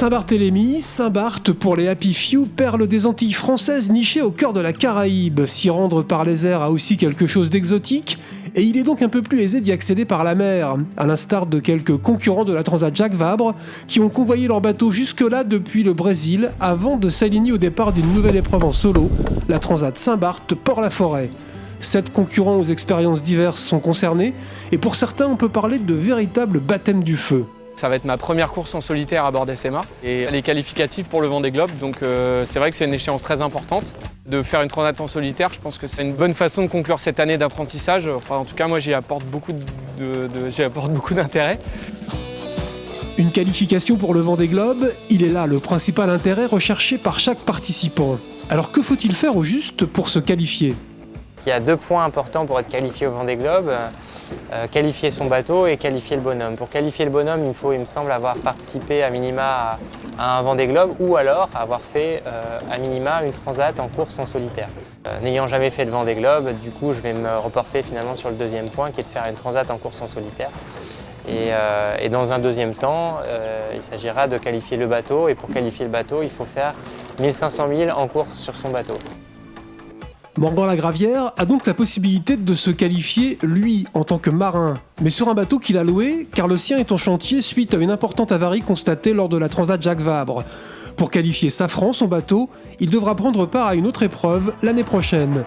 Saint-Barthélemy, Saint-Barth pour les Happy Few, perle des Antilles françaises nichée au cœur de la Caraïbe. S'y rendre par les airs a aussi quelque chose d'exotique, et il est donc un peu plus aisé d'y accéder par la mer, à l'instar de quelques concurrents de la Transat Jacques Vabre qui ont convoyé leur bateau jusque-là depuis le Brésil avant de s'aligner au départ d'une nouvelle épreuve en solo, la Transat Saint-Barth Port-la-Forêt. 7 concurrents aux expériences diverses sont concernés, et pour certains on peut parler de véritable baptême du feu. Ça va être ma première course en solitaire à bord d'SMA et les qualificatifs pour le Vendée Globe, donc c'est vrai que c'est une échéance très importante. De faire une transat en solitaire, je pense que c'est une bonne façon de conclure cette année d'apprentissage. Enfin, en tout cas, moi j'y apporte beaucoup d'intérêt. Une qualification pour le Vendée Globe, il est là le principal intérêt recherché par chaque participant. Alors que faut-il faire au juste pour se qualifier ? Il y a 2 points importants pour être qualifié au Vendée Globe. Qualifier son bateau et qualifier le bonhomme. Pour qualifier le bonhomme, il me semble, avoir participé à minima à un Vendée Globe ou alors avoir fait à minima une transat en course en solitaire. N'ayant jamais fait de Vendée Globe, du coup, je vais me reporter finalement sur le deuxième point qui est de faire une transat en course en solitaire. Et dans un deuxième temps, il s'agira de qualifier le bateau et pour qualifier le bateau, il faut faire 1500 milles en course sur son bateau. Morgan-la-Gravière a donc la possibilité de se qualifier, lui, en tant que marin, mais sur un bateau qu'il a loué, car le sien est en chantier suite à une importante avarie constatée lors de la Transat Jacques Vabre. Pour qualifier Safran, son bateau, il devra prendre part à une autre épreuve l'année prochaine.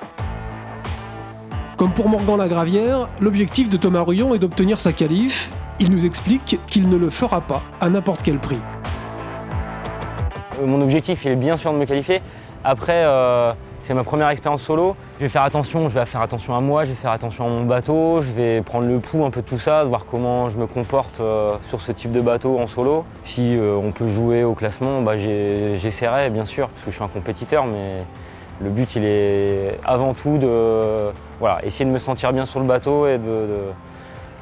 Comme pour Morgan-la-Gravière, l'objectif de Thomas Ruyant est d'obtenir sa qualif. Il nous explique qu'il ne le fera pas à n'importe quel prix. Mon objectif, il est bien sûr de me qualifier. Après, c'est ma première expérience solo. Je vais faire attention à moi, je vais faire attention à mon bateau, je vais prendre le pouls un peu de tout ça, de voir comment je me comporte sur ce type de bateau en solo. Si on peut jouer au classement, j'essaierai bien sûr, parce que je suis un compétiteur, mais le but il est avant tout de essayer de me sentir bien sur le bateau et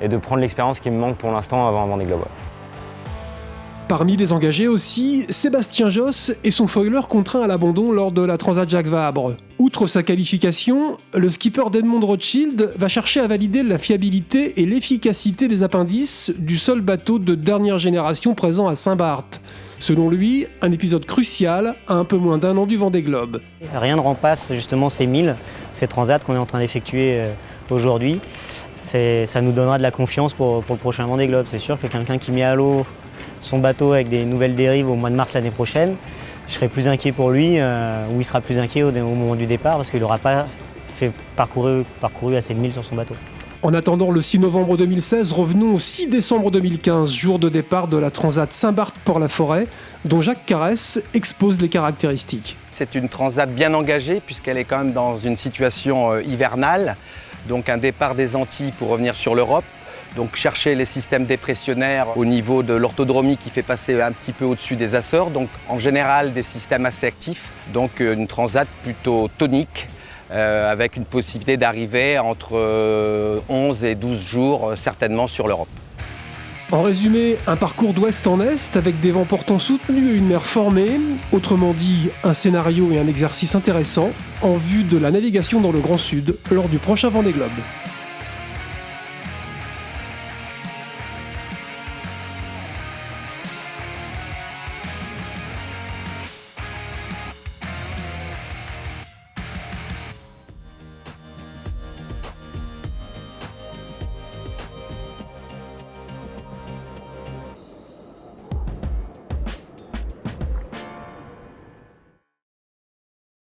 de prendre l'expérience qui me manque pour l'instant avant un Vendée Globe. Parmi les engagés aussi, Sébastien Josse et son foiler contraint à l'abandon lors de la Transat Jacques Vabre. Outre sa qualification, le skipper d'Edmond Rothschild va chercher à valider la fiabilité et l'efficacité des appendices du seul bateau de dernière génération présent à Saint-Barth. Selon lui, un épisode crucial à un peu moins d'1 an du Vendée Globe. Rien ne remplace justement ces 1000, ces transats qu'on est en train d'effectuer aujourd'hui. Ça nous donnera de la confiance pour le prochain Vendée Globe. C'est sûr que quelqu'un qui met à l'eau son bateau avec des nouvelles dérives au mois de mars l'année prochaine, je serai plus inquiet pour lui, ou il sera plus inquiet au moment du départ parce qu'il n'aura pas parcouru assez de milles sur son bateau. En attendant le 6 novembre 2016, revenons au 6 décembre 2015, jour de départ de la Transat Saint-Barth Port-la-Forêt, dont Jacques Carès expose les caractéristiques. C'est une transat bien engagée puisqu'elle est quand même dans une situation hivernale, donc un départ des Antilles pour revenir sur l'Europe. Donc chercher les systèmes dépressionnaires au niveau de l'orthodromie qui fait passer un petit peu au-dessus des Açores. Donc en général des systèmes assez actifs. Donc une transat plutôt tonique avec une possibilité d'arriver entre 11 et 12 jours certainement sur l'Europe. En résumé, un parcours d'ouest en est avec des vents portants soutenus et une mer formée. Autrement dit, un scénario et un exercice intéressant en vue de la navigation dans le Grand Sud lors du prochain Vendée Globe.